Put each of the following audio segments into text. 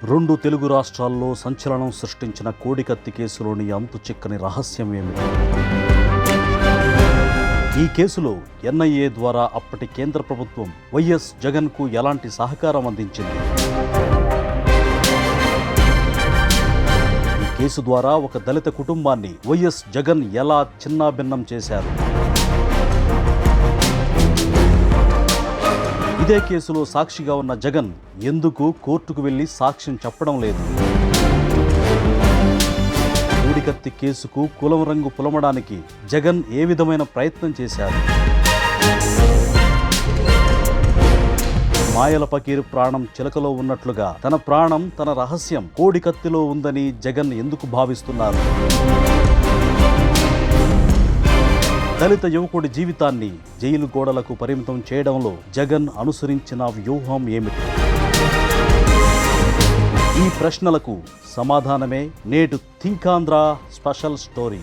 రెండు తెలుగు రాష్ట్రాల్లో సంచలనం సృష్టించిన కోడికత్తి కేసులోని అంతు చిక్కని రహస్యం ఏమిటి? ఈ కేసులో ఎన్ఐఏ ద్వారా అప్పటి కేంద్ర ప్రభుత్వం వైఎస్ జగన్కు ఎలాంటి సహకారం అందించింది? ఈ కేసు ద్వారా ఒక దళిత కుటుంబాన్ని వైఎస్ జగన్ ఎలా చిన్నాభిన్నం చేశారు? ఇదే కేసులో సాక్షిగా ఉన్న జగన్ ఎందుకు కోర్టుకు వెళ్లి సాక్ష్యం చెప్పడం లేదు? కోడికత్తి కేసుకు కులం రంగు పులమడానికి జగన్ ఏ విధమైన ప్రయత్నం చేశారు? మాయల పకీరు ప్రాణం చిలకలో ఉన్నట్లుగా తన ప్రాణం, తన రహస్యం కోడికత్తిలో ఉందని జగన్ ఎందుకు భావిస్తున్నారు? దళిత యువకుడి జీవితాన్ని జైలు గోడలకు పరిమితం చేయడంలో జగన్ అనుసరించిన వ్యూహం ఏమిటి? ఈ ప్రశ్నలకు సమాధానమే నేడు థింక్ ఆంధ్ర స్పెషల్ స్టోరీ.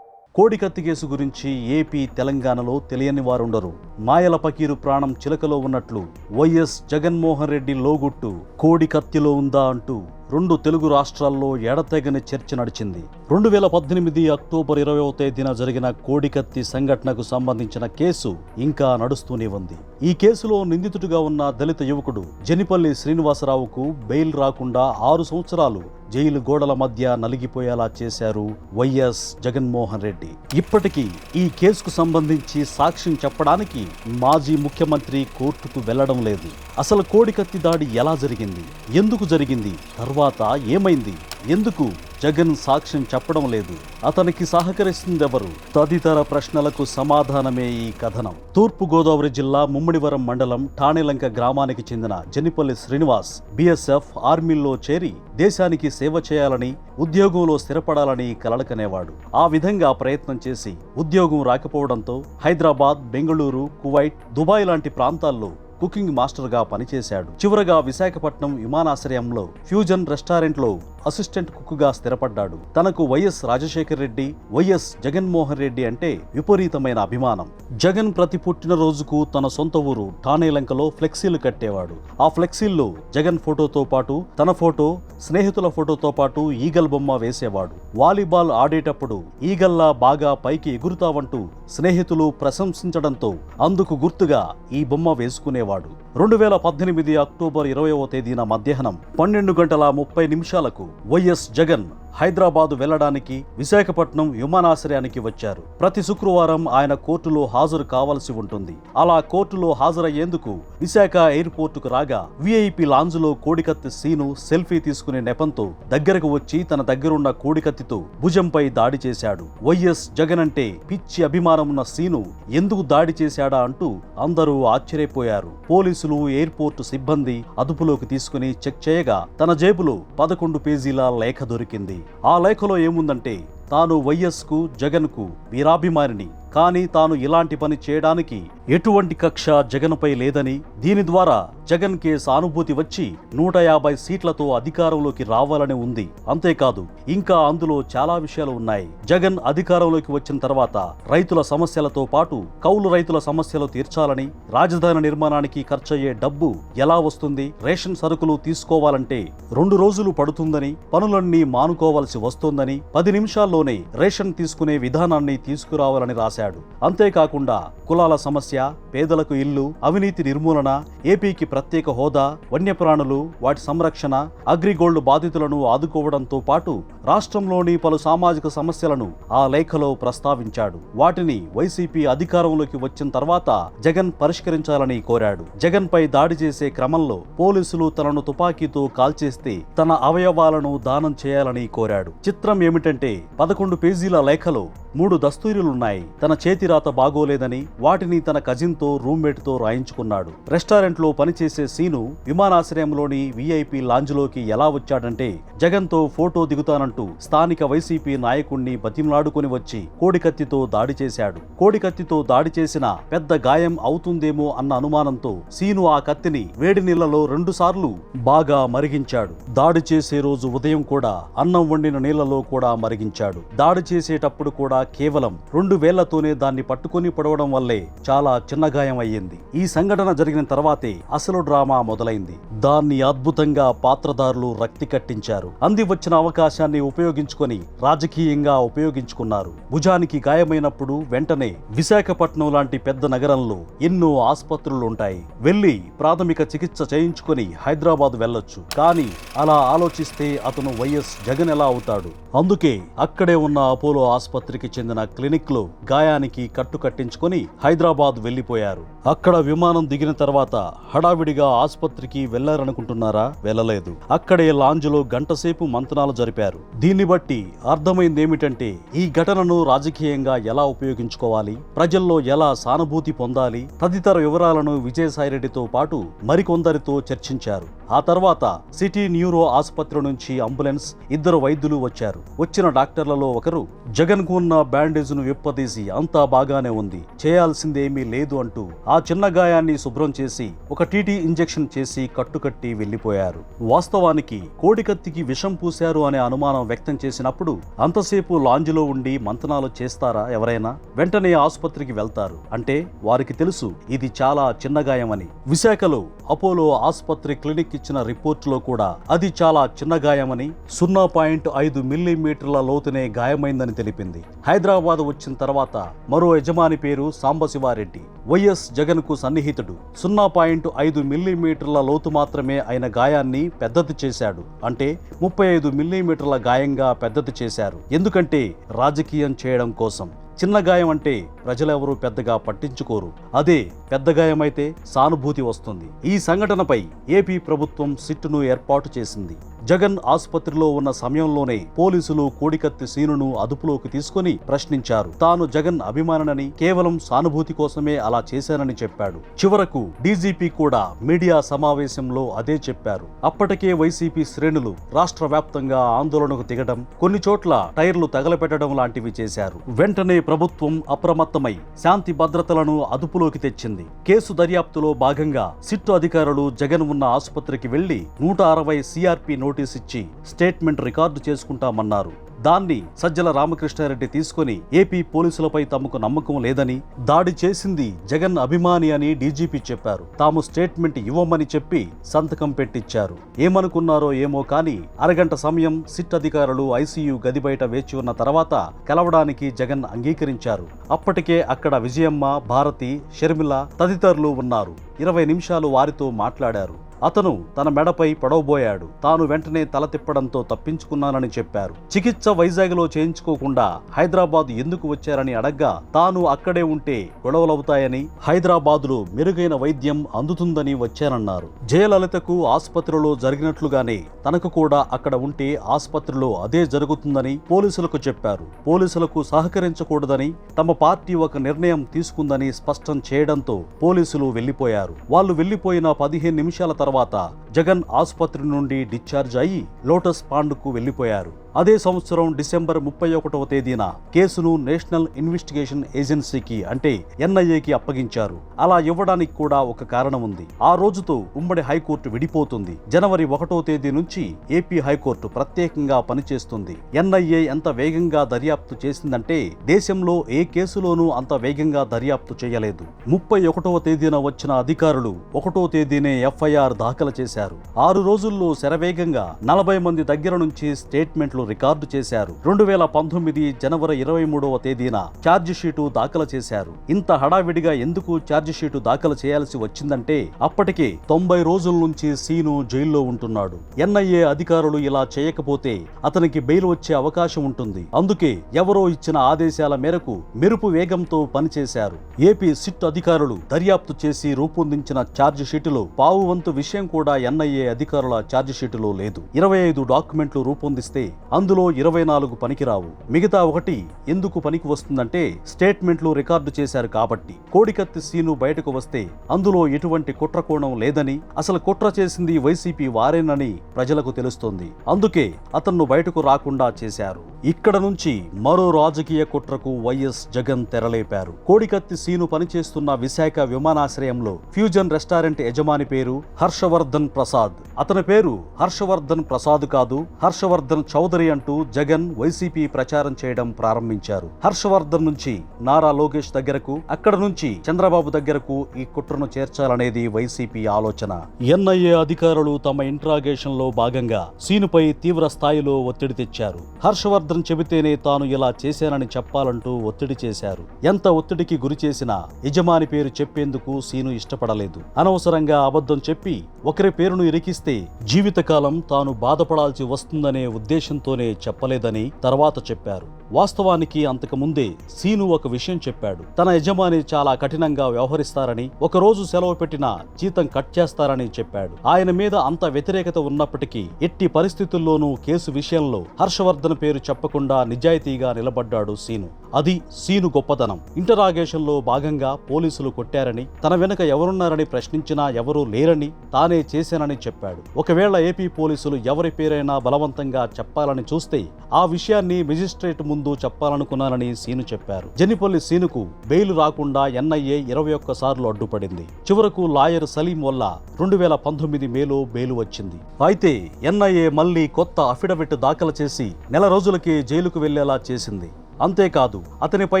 కోడికత్తి కేసు గురించి ఏపీ, తెలంగాణలో తెలియని వారుండరు. మాయల పకీరు ప్రాణం చిలకలో ఉన్నట్లు వైఎస్ జగన్మోహన్ రెడ్డి లోగుట్టు కోడికత్తిలో ఉందా అంటూ రెండు తెలుగు రాష్ట్రాల్లో ఎడతెగని చర్చ నడిచింది. 2018 అక్టోబర్ 20వ తేదీన జరిగిన కోడికత్తి సంఘటనకు సంబంధించిన కేసు ఇంకా నడుస్తూనే ఉంది. ఈ కేసులో నిందితుడిగా ఉన్న దళిత యువకుడు జనిపల్లి శ్రీనివాసరావుకు బెయిల్ రాకుండా 6 సంవత్సరాలు జైలు గోడల మధ్య నలిగిపోయేలా చేశారు వైఎస్ జగన్మోహన్ రెడ్డి. ఇప్పటికీ ఈ కేసుకు సంబంధించి సాక్ష్యం చెప్పడానికి మాజీ ముఖ్యమంత్రి కోర్టుకు వెళ్లడం లేదు. అసలు కోడికత్తి దాడి ఎలా జరిగింది, ఎందుకు జరిగింది, తర్వాత ఏమైంది, ఎందుకు జగన్ సాక్ష్యం చెప్పడం లేదు, అతనికి సహకరిస్తుందెవరు తదితర ప్రశ్నలకు సమాధానమే ఈ కథనం. తూర్పుగోదావరి జిల్లా ముమ్మడివరం మండలం ఠాణేలంక గ్రామానికి చెందిన జనిపల్లి శ్రీనివాస్ బీఎస్ఎఫ్ ఆర్మీలో చేరి దేశానికి సేవ చేయాలని, ఉద్యోగంలో స్థిరపడాలని కలలకనేవాడు. ఆ విధంగా ప్రయత్నం చేసి ఉద్యోగం రాకపోవడంతో హైదరాబాద్, బెంగళూరు, కువైట్, దుబాయ్ లాంటి ప్రాంతాల్లో కుకింగ్ మాస్టర్గా పనిచేశాడు. చివరగా విశాఖపట్నం విమానాశ్రయంలో ఫ్యూజన్ రెస్టారెంట్లో అసిస్టెంట్ కుక్గా స్థిరపడ్డాడు. తనకు వైఎస్ రాజశేఖర్ రెడ్డి, వైఎస్ జగన్మోహన్ రెడ్డి అంటే విపరీతమైన అభిమానం. జగన్ ప్రతి పుట్టినరోజుకు తన సొంత ఊరు ఠాణేలంకలో ఫ్లెక్సీలు కట్టేవాడు. ఆ ఫ్లెక్సీల్లో జగన్ ఫోటోతో పాటు తన ఫోటో, స్నేహితుల ఫోటోతో పాటు ఈగల్ బొమ్మ వేసేవాడు. వాలీబాల్ ఆడేటప్పుడు ఈగల్లా బాగా పైకి ఎగురుతావంటూ స్నేహితులు ప్రశంసించడంతో అందుకు గుర్తుగా ఈ బొమ్మ వేసుకునేవాడు. 2018 అక్టోబర్ 20వ తేదీన మధ్యాహ్నం 12:30 వైఎస్ జగన్ హైదరాబాదు వెళ్లడానికి విశాఖపట్నం విమానాశ్రయానికి వచ్చారు. ప్రతి శుక్రవారం ఆయన కోర్టులో హాజరు కావాల్సి ఉంటుంది. అలా కోర్టులో హాజరయ్యేందుకు విశాఖ ఎయిర్పోర్టుకు రాగా విఐపి లాంజ్లో కోడికత్తి సీను సెల్ఫీ తీసుకునే నెపంతో దగ్గరకు వచ్చి తన దగ్గరున్న కోడికత్తితో భుజంపై దాడి చేశాడు. వైఎస్ జగన్ అంటే పిచ్చి అభిమానం ఉన్న సీను ఎందుకు దాడి చేశాడా అంటూ అందరూ ఆశ్చర్యపోయారు. పోలీసులు, ఎయిర్పోర్టు సిబ్బంది అదుపులోకి తీసుకుని చెక్ చేయగా తన జేబులో 11 పేజీల లేఖ దొరికింది. ఆ లేఖలో ఏముందంటే, తాను వైఎస్కు, జగన్కు వీరాభిమానిని, కానీ తాను ఇలాంటి పని చేయడానికి ఎటువంటి కక్ష జగన్పై లేదని, దీని ద్వారా జగన్కే సానుభూతి వచ్చి 150 సీట్లతో అధికారంలోకి రావాలని ఉంది. అంతేకాదు, ఇంకా అందులో చాలా విషయాలు ఉన్నాయి. జగన్ అధికారంలోకి వచ్చిన తర్వాత రైతుల సమస్యలతో పాటు కౌలు రైతుల సమస్యలు తీర్చాలని, రాజధాని నిర్మాణానికి ఖర్చయ్యే డబ్బు ఎలా వస్తుంది, రేషన్ సరుకులు తీసుకోవాలంటే 2 రోజులు పడుతుందని, పనులన్నీ మానుకోవాల్సి వస్తోందని, 10 నిమిషాల్లోనే రేషన్ తీసుకునే విధానాన్ని తీసుకురావాలని రాశాడు. అంతేకాకుండా కులాల సమస్య, పేదలకు ఇల్లు, అవినీతి నిర్మూలన, ఏపీకి ప్రత్యేక హోదా, వన్యప్రాణులు, వాటి సంరక్షణ, అగ్రిగోల్డ్ బాధితులను ఆదుకోవడంతో పాటు రాష్ట్రంలోని పలు సామాజిక సమస్యలను ఆ లేఖలో ప్రస్తావించాడు. వాటిని వైసీపీ అధికారంలోకి వచ్చిన తర్వాత జగన్ పరిష్కరించాలని కోరాడు. జగన్ పై దాడి చేసే క్రమంలో పోలీసులు తనను తుపాకీతో కాల్చేస్తే తన అవయవాలను దానం చేయాలని కోరాడు. చిత్రం ఏమిటంటే 11 పేజీల లేఖలో 3 దస్తూరీలున్నాయి. తన చేతిరాత బాగోలేదని వాటిని తన కజిన్తో, రూమ్మేట్తో రాయించుకున్నాడు. రెస్టారెంట్లో పనిచేసే సీను విమానాశ్రయంలోని విఐపి లాంజ్లోకి ఎలా వచ్చాడంటే, జగన్తో ఫోటో దిగుతానంటూ స్థానిక వైసీపీ నాయకుణ్ణి బతిమలాడుకుని వచ్చి కోడికత్తితో దాడి చేశాడు. కోడికత్తితో దాడి చేసిన పెద్ద గాయం అవుతుందేమో అన్న అనుమానంతో సీను ఆ కత్తిని వేడి నీళ్లలో 2 సార్లు బాగా మరిగించాడు. దాడి చేసే రోజు ఉదయం కూడా అన్నం వండిన నీళ్లలో కూడా మరిగించాడు. దాడి చేసేటప్పుడు కూడా కేవలం 2 వేళ్లతోనే దాన్ని పట్టుకుని పొడవడం వల్లే చాలా చిన్న గాయం అయ్యింది. ఈ సంఘటన జరిగిన తర్వాతే అసలు డ్రామా మొదలైంది. దాన్ని అద్భుతంగా పాత్రధారులు రక్తి కట్టించారు. అంది వచ్చిన అవకాశాన్ని ఉపయోగించుకొని రాజకీయంగా ఉపయోగించుకున్నారు. భుజానికి గాయమైనప్పుడు వెంటనే విశాఖపట్నం లాంటి పెద్ద నగరంలో ఎన్నో ఆసుపత్రులుంటాయి. వెళ్లి ప్రాథమిక చికిత్స చేయించుకొని హైదరాబాద్ వెళ్ళొచ్చు. కానీ అలా ఆలోచిస్తే అతను వైఎస్ జగన్ ఎలా అవుతాడు? అందుకే అక్కడే ఉన్న అపోలో ఆసుపత్రికి చెందిన క్లినిక్ లో గాయానికి కట్టు కట్టించుకొని హైదరాబాద్ వెళ్లిపోయారు. అక్కడ విమానం దిగిన తర్వాత హడావిడిగా ఆసుపత్రికి వెళ్లారనుకుంటున్నారా? వెళ్ళలేదు. అక్కడే లాంజ్లో గంటసేపు మంతనాలు జరిపారు. దీన్ని బట్టి అర్థమైందేమిటంటే ఈ ఘటనను రాజకీయంగా ఎలా ఉపయోగించుకోవాలి, ప్రజల్లో ఎలా సానుభూతి పొందాలి తదితర వివరాలను విజయసాయిరెడ్డితో పాటు మరికొందరితో చర్చించారు. ఆ తర్వాత సిటీ న్యూరో ఆసుపత్రి నుంచి అంబులెన్స్, 2 వైద్యులు వచ్చారు. వచ్చిన డాక్టర్లలో ఒకరు జగన్ కు ఉన్న బ్యాండేజ్ ను విప్పదీసి అంతా బాగానే ఉంది, చేయాల్సిందేమీ లేదు అంటూ ఆ చిన్న గాయాన్ని శుభ్రం చేసి ఒక టీటీ ఇంజెక్షన్ చేసి కట్టుకట్టి వెళ్లిపోయారు. వాస్తవానికి కోడికత్తికి విషం పూశారు అనే అనుమానం వ్యక్తం చేసినప్పుడు అంతసేపు లాంజ్లో ఉండి మంతనాలు చేస్తారా ఎవరైనా? వెంటనే ఆసుపత్రికి వెళ్తారు. అంటే వారికి తెలుసు ఇది చాలా చిన్న గాయమని. విశాఖలో అపోలో ఆసుపత్రి క్లినిక్ ఇచ్చిన రిపోర్టులో కూడా అది చాలా చిన్న గాయమని, 0.5 మిల్లీమీటర్ల లోతునే గాయమైందని తెలిపింది. హైదరాబాద్ వచ్చిన తర్వాత మరో యజమాని పేరు సాంబశివారెడ్డి. వైఎస్ జగన్ కు సన్నిహితుడు. 0.5 మిల్లీమీటర్ల లోతు మాత్రమే అయిన గాయాన్ని పెద్దది చేశాడు. అంటే 35 మిల్లీమీటర్ల గాయంగా పెద్దది చేశారు. ఎందుకంటే రాజకీయం చేయడం కోసం. చిన్న గాయం అంటే ప్రజలెవరూ పెద్దగా పట్టించుకోరు. అదే పెద్ద గాయమైతే సానుభూతి వస్తుంది. ఈ సంఘటనపై ఏపీ ప్రభుత్వం సిట్టును ఏర్పాటు చేసింది. జగన్ ఆసుపత్రిలో ఉన్న సమయంలోనే పోలీసులు కోడికత్తి సీనును అదుపులోకి తీసుకుని ప్రశ్నించారు. తాను జగన్ అభిమాననని, కేవలం సానుభూతి కోసమే అలా చేశానని చెప్పాడు. చివరకు డీజీపీ కూడా మీడియా సమావేశంలో అదే చెప్పారు. అప్పటికే వైసీపీ శ్రేణులు రాష్ట్ర వ్యాప్తంగా ఆందోళనకు దిగడం, కొన్ని చోట్ల టైర్లు తగలపెట్టడం లాంటివి చేశారు. వెంటనే ప్రభుత్వం అప్రమత్తమై శాంతి భద్రతలను అదుపులోకి తెచ్చింది. కేసు దర్యాప్తులో భాగంగా సిట్టు అధికారులు జగన్ ఉన్న ఆసుపత్రికి వెళ్లి 160 సిఆర్పి నోటీస్ ఇచ్చి స్టేట్మెంట్ రికార్డు చేసుకుంటామన్నారు. దాన్ని సజ్జల రామకృష్ణారెడ్డి తీసుకుని ఏపీ పోలీసులపై తమకు నమ్మకం లేదని, దాడి చేసింది జగన్ అభిమాని అని డీజీపీ చెప్పారు. తాము స్టేట్మెంట్ ఇవ్వమని చెప్పి సంతకం పెట్టించారు. ఏమనుకున్నారో ఏమో కానీ అరగంట సమయం సిట్ అధికారులు ఐసీయూ గది బయట వేచి ఉన్న తర్వాత కలవడానికి జగన్ అంగీకరించారు. అప్పటికే అక్కడ విజయమ్మ, భారతి, షర్మిల తదితరులు ఉన్నారు. 20 నిమిషాలు వారితో మాట్లాడారు. అతను తన మెడపై పడవబోయాడు. తాను వెంటనే తల తిప్పడంతో తప్పించుకున్నానని చెప్పారు. చికిత్స వైజాగ్లో చేయించుకోకుండా హైదరాబాద్ ఎందుకు వచ్చారని అడగ్గా తాను అక్కడే ఉంటే గొడవలవుతాయని, హైదరాబాదులో మెరుగైన వైద్యం అందుతుందని వచ్చానన్నారు. జయలలితకు ఆసుపత్రిలో జరిగినట్లుగానే తనకు కూడా అక్కడ ఉంటే ఆసుపత్రిలో అదే జరుగుతుందని పోలీసులకు చెప్పారు. పోలీసులకు సహకరించకూడదని తమ పార్టీ ఒక నిర్ణయం తీసుకుందని స్పష్టం చేయడంతో పోలీసులు వెళ్లిపోయారు. వాళ్ళు వెళ్లిపోయిన 15 నిమిషాల తర్వాత జగన్ ఆసుపత్రి నుండి డిశ్చార్జ్ అయ్యి లోటస్ పాండ్కు వెళ్లిపోయారు. అదే సంవత్సరం డిసెంబర్ 31వ తేదీన కేసును నేషనల్ ఇన్వెస్టిగేషన్ ఏజెన్సీకి అంటే ఎన్ఐఏకి అప్పగించారు. అలా ఇవ్వడానికి కూడా ఒక కారణం ఉంది. ఆ రోజుతో ఉమ్మడి హైకోర్టు విడిపోతుంది. జనవరి 1వ తేదీ నుంచి ఏపీ హైకోర్టు ప్రత్యేకంగా పనిచేస్తుంది. ఎన్ఐఏ ఎంత వేగంగా దర్యాప్తు చేసిందంటే దేశంలో ఏ కేసులోనూ అంత వేగంగా దర్యాప్తు చేయలేదు. 31వ తేదీన వచ్చిన అధికారులు 1వ తేదీనే ఎఫ్ఐఆర్ దాఖలు చేశారు. 6 రోజుల్లో శరవేగంగా 40 మంది దగ్గర నుంచి స్టేట్మెంట్లు రికార్డు చేశారు. 2019 జనవరి 23వ తేదీన ఛార్జ్ షీటు దాఖలు చేశారు. ఇంత హడావిడిగా ఎందుకు ఛార్జ్ షీటు దాఖలు చేయాల్సి వచ్చిందంటే అప్పటికే 90 రోజుల నుంచి సీను జైల్లో ఉంటున్నాడు. ఎన్ఐఏ అధికారులు ఇలా చేయకపోతే అతనికి బెయిల్ వచ్చే అవకాశం ఉంటుంది. అందుకే ఎవరో ఇచ్చిన ఆదేశాల మేరకు మెరుపు వేగంతో పనిచేశారు. ఏపీ సిట్ అధికారులు దర్యాప్తు చేసి రూపొందించిన ఛార్జ్ షీటులో పావు వంతు విషయం కూడా ఎన్ఐఏ అధికారుల ఛార్జ్ షీటులో లేదు. 25 డాక్యుమెంట్లు రూపొందిస్తే అందులో 24 పనికిరావు. మిగతా 1 ఎందుకు పనికి వస్తుందంటే స్టేట్మెంట్లు రికార్డు చేశారు కాబట్టి. కోడికత్తి సీను బయటకు వస్తే అందులో ఎటువంటి కుట్ర కోణం లేదని, అసలు కుట్ర చేసింది వైసీపీ వారేనని ప్రజలకు తెలుస్తోంది. అందుకే అతన్ను బయటకు రాకుండా చేశారు. ఇక్కడ నుంచి మరో రాజకీయ కుట్రకు వైఎస్ జగన్ తెరలేపారు. కోడికత్తి సీను పనిచేస్తున్న విశాఖ విమానాశ్రయంలో ఫ్యూజన్ రెస్టారెంట్ యజమాని పేరు హర్షవర్ధన్ ప్రసాద్. అతని పేరు హర్షవర్ధన్ ప్రసాద్ కాదు, హర్షవర్ధన్ చౌదరి అంటూ జగన్ వైసీపీ ప్రచారం చేయడం ప్రారంభించారు. హర్షవర్ధన్ నుంచి నారా లోకేష్ దగ్గరకు, అక్కడ నుంచి చంద్రబాబు దగ్గరకు ఈ కుట్రను చేర్చాలనేది వైసీపీ ఆలోచన. ఎన్ఐఏ అధికారులు తమ ఇంట్రాగేషన్ లో భాగంగా సీనుపై తీవ్ర స్థాయిలో ఒత్తిడి తెచ్చారు. హర్షవర్ధన్ చెబితేనే తాను ఇలా చేశానని చెప్పాలంటూ ఒత్తిడి చేశారు. ఎంత ఒత్తిడికి గురి చేసినా యజమాని పేరు చెప్పేందుకు సీను ఇష్టపడలేదు. అనవసరంగా అబద్ధం చెప్పి ఒకరి పేరును ఇరికిస్తే జీవితకాలం తాను బాధపడాల్సి వస్తుందనే ఉద్దేశంతోనే చెప్పలేదని తర్వాత చెప్పారు. వాస్తవానికి అంతకు ముందే సీను ఒక విషయం చెప్పాడు. తన యజమాని చాలా కఠినంగా వ్యవహరిస్తారని, ఒకరోజు సెలవు పెట్టినా జీతం కట్ చేస్తారని చెప్పాడు. ఆయన మీద అంత వ్యతిరేకత ఉన్నప్పటికీ ఎట్టి పరిస్థితుల్లోనూ కేసు విషయంలో హర్షవర్ధన్ పేరు చెప్పకుండా నిజాయితీగా నిలబడ్డాడు సీను. అది సీను గొప్పతనం. ఇంటరాగేషన్ లో భాగంగా పోలీసులు కొట్టారని, తన వెనుక ఎవరున్నారని ప్రశ్నించినా ఎవరూ లేరని, తానే చేశానని చెప్పాడు. ఒకవేళ ఏపీ పోలీసులు ఎవరి పేరైనా బలవంతంగా చెప్పాలని చూస్తే ఆ విషయాన్ని మెజిస్ట్రేట్ ముందు చెప్పాలనుకున్నానని సీను చెప్పారు. జనిపల్లి సీనుకు బెయిల్ రాకుండా ఎన్ఐఏ 21 సార్లు అడ్డుపడింది. చివరకు లాయర్ సలీం వల్ల 2019 మేలో బెయిల్ వచ్చింది. అయితే ఎన్ఐఏ మళ్లీ కొత్త అఫిడవిట్ దాఖలు చేసి నెల రోజులకే జైలుకు వెళ్లేలా చేసింది. అంతేకాదు, అతనిపై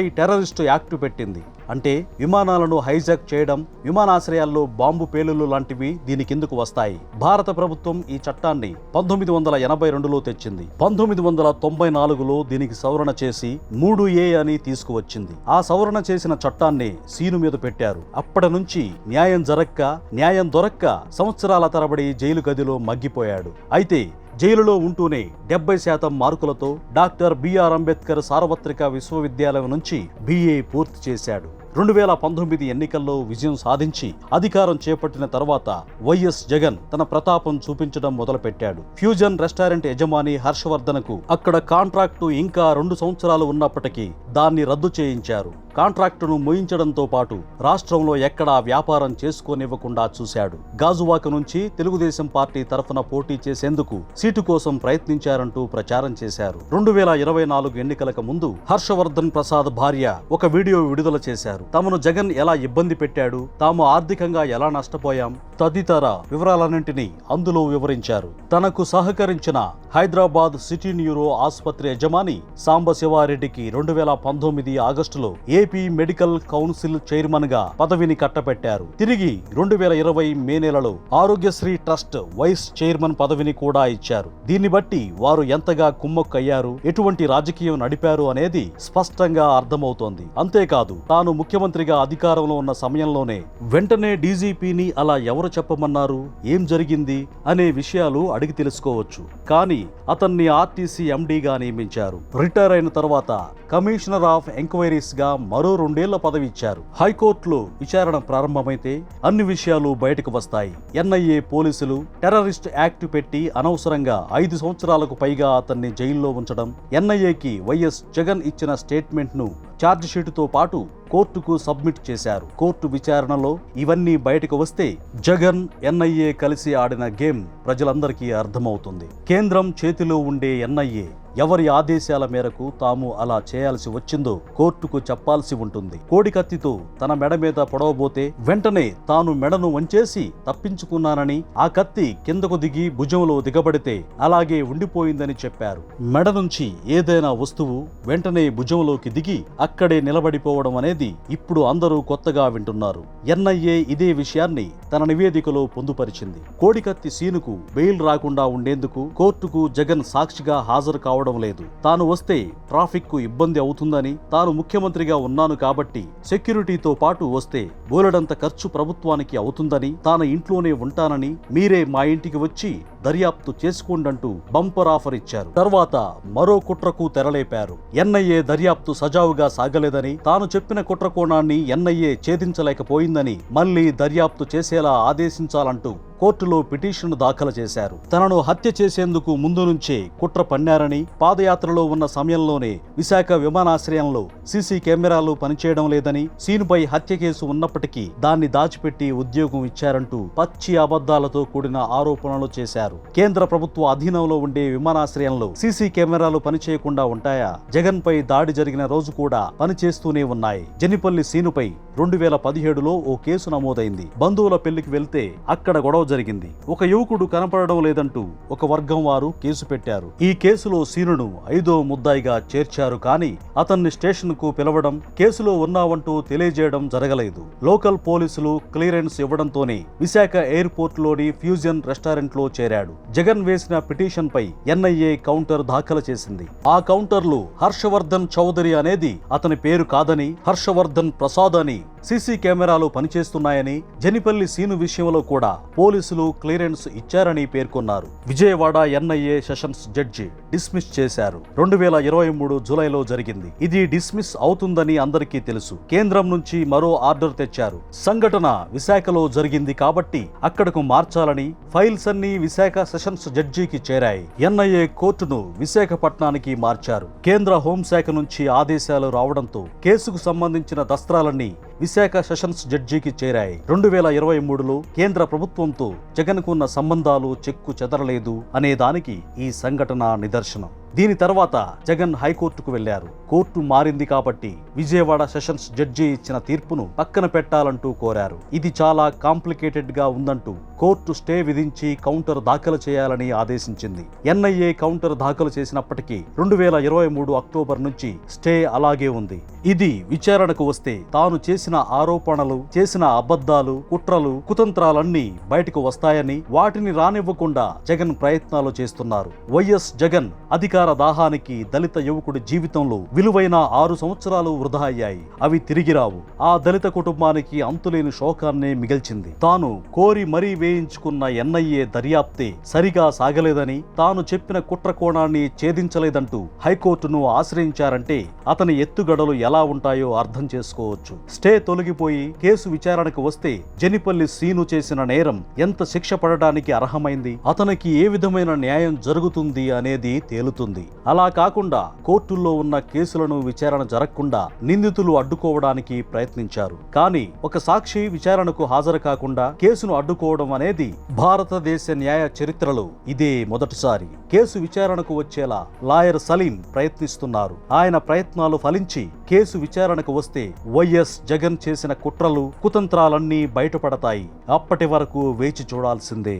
టెర్రరిస్టు యాక్ట్ పెట్టింది. అంటే విమానాలను హైజాక్ చేయడం, విమానాశ్రయాల్లో బాంబు పేలుళ్లు లాంటివి దీని కిందకు వస్తాయి. భారత ప్రభుత్వం ఈ చట్టాన్ని 1982లో తెచ్చింది. 1994లో దీనికి సవరణ చేసి 3A అని తీసుకువచ్చింది. ఆ సవరణ చేసిన చట్టాన్ని సీను మీద పెట్టారు. అప్పటి నుంచి న్యాయం దొరక్క సంవత్సరాల తరబడి జైలు గదిలో మగ్గిపోయాడు. అయితే జైలులో ఉంటూనే 70% మార్కులతో డాక్టర్ బిఆర్ అంబేద్కర్ సార్వత్రిక విశ్వవిద్యాలయం నుంచి BA పూర్తి చేశాడు. 2019 ఎన్నికల్లో విజయం సాధించి అధికారం చేపట్టిన తర్వాత వైఎస్ జగన్ తన ప్రతాపం చూపించడం మొదలుపెట్టాడు. ఫ్యూజన్ రెస్టారెంట్ యజమాని హర్షవర్ధన్కు అక్కడ కాంట్రాక్టు ఇంకా 2 సంవత్సరాలు ఉన్నప్పటికీ దాన్ని రద్దు చేయించారు. కాంట్రాక్టును ముయించడంతో పాటు రాష్ట్రంలో ఎక్కడా వ్యాపారం చేసుకోనివ్వకుండా చూశాడు. గాజువాక నుంచి తెలుగుదేశం పార్టీ తరఫున పోటీ చేసేందుకు సీటు కోసం ప్రయత్నించారంటూ ప్రచారం చేశారు. 2024 ఎన్నికలకు ముందు హర్షవర్ధన్ ప్రసాద్ భార్య ఒక వీడియో విడుదల చేశారు. తమను జగన్ ఎలా ఇబ్బంది పెట్టాడు, తాము ఆర్థికంగా ఎలా నష్టపోయాం తదితర వివరాలన్నింటినీ అందులో వివరించారు. తనకు సహకరించిన హైదరాబాద్ సిటీ న్యూరో ఆసుపత్రి యజమాని సాంబశివారెడ్డికి 2019 ఆగస్టులో ఏపీ మెడికల్ కౌన్సిల్ చైర్మన్ గా పదవిని కట్టబెట్టారు. తిరిగి 2020 మే నెలలో ఆరోగ్యశ్రీ ట్రస్ట్ వైస్ చైర్మన్ పదవిని కూడా ఇచ్చారు. దీన్ని బట్టి వారు ఎంతగా కుమ్మక్కయ్యారు, ఎటువంటి రాజకీయం నడిపారు అనేది స్పష్టంగా అర్థమవుతోంది. అంతేకాదు, తాను ముఖ్యమంత్రిగా అధికారంలో ఉన్న సమయంలోనే వెంటనే డీజీపీని అలా ఎవరు చెప్పమన్నారు, ఏం జరిగింది అనే విషయాలు అడిగి తెలుసుకోవచ్చు. కానీ అతన్ని ఆర్టీసీ ఎండీగా నియమించారు. రిటైర్ అయిన తర్వాత కమిషనర్ ఆఫ్ ఎంక్వైరీస్ గా మరో 2 ఏళ్ల పదవి ఇచ్చారు. హైకోర్టులో విచారణ ప్రారంభమైతే అన్ని విషయాలు బయటకు వస్తాయి. ఎన్ఐఏ పోలీసులు టెర్రరిస్ట్ యాక్ట్ పెట్టి అనవసరంగా 5 సంవత్సరాలకు పైగా అతన్ని జైల్లో ఉంచడం, ఎన్ఐఏకి వైఎస్ జగన్ ఇచ్చిన స్టేట్మెంట్ ను ఛార్జ్ షీటుతో పాటు కోర్టుకు సబ్మిట్ చేశారు. కోర్టు విచారణలో ఇవన్నీ బయటకు వస్తే జగన్ ఎన్ఐఏ కలిసి ఆడిన గేమ్ ప్రజలందరికీ అర్థమవుతుంది. కేంద్రం చేతిలో ఉండే ఎన్ఐఏ ఎవరి ఆదేశాల మేరకు తాము అలా చేయాల్సి వచ్చిందో కోర్టుకు చెప్పాల్సి ఉంటుంది. కోడికత్తితో తన మెడ మీద పొడవబోతే వెంటనే తాను మెడను వంచేసి తప్పించుకున్నానని, ఆ కత్తి కిందకు దిగి భుజంలో దిగబడితే అలాగే ఉండిపోయిందని చెప్పారు. మెడ నుంచి ఏదైనా వస్తువు వెంటనే భుజంలోకి దిగి అక్కడే నిలబడిపోవడం అనేది ఇప్పుడు అందరూ కొత్తగా వింటున్నారు. ఎన్ఐఏ ఇదే విషయాన్ని తన నివేదికలో పొందుపరిచింది. కోడికత్తి సీనుకు బెయిల్ రాకుండా ఉండేందుకు కోర్టుకు జగన్ సాక్షిగా హాజరు కావడం లేదు. తాను వస్తే ట్రాఫిక్ కు ఇబ్బంది అవుతుందని, తాను ముఖ్యమంత్రిగా ఉన్నాను కాబట్టి సెక్యూరిటీతో పాటు వస్తే బోలెడంత ఖర్చు ప్రభుత్వానికి అవుతుందని, తాను ఇంట్లోనే ఉంటానని, మీరే మా ఇంటికి వచ్చి దర్యాప్తు చేసుకోండంటూ బంపర్ ఆఫర్ ఇచ్చారు. తర్వాత మరో కుట్రకు తెరలేపారు. ఎన్ఐఏ దర్యాప్తు సజావుగా సాగలేదని, తాను చెప్పిన కుట్ర కోణాన్ని ఎన్ఐఏ ఛేదించలేకపోయిందని, మళ్లీ దర్యాప్తు చేసేలా ఆదేశించాలంటూ కోర్టులో పిటిషన్ దాఖలు చేశారు. తనను హత్య చేసేందుకు ముందు నుంచే కుట్ర పన్నారని, పాదయాత్రలో ఉన్న సమయంలోనే విశాఖ విమానాశ్రయంలో సీసీ కెమెరాలు పనిచేయడం లేదని, సీనుపై హత్య కేసు ఉన్నప్పటికీ దాన్ని దాచిపెట్టి ఉద్యోగం ఇచ్చారంటూ పచ్చి అబద్ధాలతో కూడిన ఆరోపణలు చేశారు. కేంద్ర ప్రభుత్వ అధీనంలో ఉండే విమానాశ్రయంలో సీసీ కెమెరాలు పనిచేయకుండా ఉంటాయా? జగన్ పై దాడి జరిగిన రోజు కూడా పనిచేస్తూనే ఉన్నాయి. జనిపల్లి సీనుపై 2017లో ఓ కేసు నమోదైంది. బంధువుల పెళ్లికి వెళ్తే అక్కడ గొడవ జరిగింది. ఒక యువకుడు కనపడడం లేదంటూ ఒక వర్గం వారు కేసు పెట్టారు. ఈ కేసులో సీనును 5వ ముద్దాయిగా చేర్చారు. కానీ అతన్ని స్టేషన్ కు పిలవడం, కేసులో ఉన్నావంటూ తెలియజేయడం జరగలేదు. లోకల్ పోలీసులు క్లియరెన్స్ ఇవ్వడంతోనే విశాఖ ఎయిర్పోర్ట్ లోని ఫ్యూజన్ రెస్టారెంట్ లో చేరాడు. జగన్ వేసిన పిటిషన్ పై ఎన్ఐఏ కౌంటర్ దాఖలు చేసింది. ఆ కౌంటర్లు హర్షవర్ధన్ చౌదరి అనేది అతని పేరు కాదని, హర్షవర్ధన్ ప్రసాద్ అని, సీసీ కెమెరాలు పనిచేస్తున్నాయని, జనిపల్లి సీను విషయంలో కూడా పోలీసులు క్లియరెన్స్ ఇచ్చారని పేర్కొన్నారు. Vijayawada NIA sessions judge dismiss చేశారు. 2023 జూలైలో జరిగింది. ఇది డిస్మిస్ అవుతుందని అందరికీ తెలుసు. కేంద్రం నుంచి మరో ఆర్డర్ తెచ్చారు. సంఘటన విశాఖలో జరిగింది కాబట్టి అక్కడకు మార్చాలని ఫైల్స్ అన్ని విశాఖ సెషన్స్ జడ్జికి చేరాయి. ఎన్ఐఏ కోర్టును విశాఖపట్నానికి మార్చారు. కేంద్ర హోంశాఖ నుంచి ఆదేశాలు రావడంతో కేసుకు సంబంధించిన దస్త్రాలన్నీ విశాఖ సెషన్స్ జడ్జికి చేరాయి. 2023లో కేంద్ర ప్రభుత్వంతో జగన్ కున్న సంబంధాలు చెక్కు చెదరలేదు అనే దానికి ఈ సంఘటన నిదర్శనం. దీని తర్వాత జగన్ హైకోర్టుకు వెళ్లారు. కోర్టు మారింది కాబట్టి విజయవాడ సెషన్స్ జడ్జి ఇచ్చిన తీర్పును పక్కన పెట్టాలంటూ కోరారు. ఇది చాలా కాంప్లికేటెడ్ గా ఉందంటూ కోర్టు స్టే విధించి కౌంటర్ దాఖలు చేయాలని ఆదేశించింది. ఎన్ఐఏ కౌంటర్ దాఖలు చేసినప్పటికీ 2023 అక్టోబర్ నుంచి స్టే అలాగే ఉంది. ఇది విచారణకు వస్తే తాను చేసిన ఆరోపణలు, చేసిన అబద్ధాలు, కుట్రలు, కుతంత్రాలన్నీ బయటకు వస్తాయని, వాటిని రానివ్వకుండా జగన్ ప్రయత్నాలు చేస్తున్నారు. వైఎస్ జగన్ అధికార దాహానికి దళిత యువకుడి జీవితంలో విలువైన 6 సంవత్సరాలు వృధా అయ్యాయి. అవి తిరిగి రావు. ఆ దళిత కుటుంబానికి అంతులేని శోకాన్నే మిగిల్చింది. తాను కోరి మరీ వేయించుకున్న ఎన్ఐఏ దర్యాప్తే సరిగా సాగలేదని, తాను చెప్పిన కుట్ర కోణాన్ని ఛేదించలేదంటూ హైకోర్టును ఆశ్రయించారంటే అతని ఎత్తుగడలు ఎలా ఉంటాయో అర్థం చేసుకోవచ్చు. స్టే తొలగిపోయి కేసు విచారణకు వస్తే జనిపల్లి సీను చేసిన నేరం ఎంత శిక్ష పడడానికి అర్హమైంది, అతనికి ఏ విధమైన న్యాయం జరుగుతుంది అనేది తేలుతుంది. అలా కాకుండా కోర్టుల్లో ఉన్న కేసులను విచారణ జరగకుండా నిందితులు అడ్డుకోవడానికి ప్రయత్నించారు. కానీ ఒక సాక్షి విచారణకు హాజరు కాకుండా కేసును అడ్డుకోవడం అనేది భారతదేశ న్యాయ చరిత్రలో ఇదే మొదటిసారి. కేసు విచారణకు వచ్చేలా లాయర్ సలీం ప్రయత్నిస్తున్నారు. ఆయన ప్రయత్నాలు ఫలించి కేసు విచారణకు వస్తే వైఎస్ జగన్ చేసిన కుట్రలు, కుతంత్రాలన్నీ బయటపడతాయి. అప్పటి వరకు వేచి చూడాల్సిందే.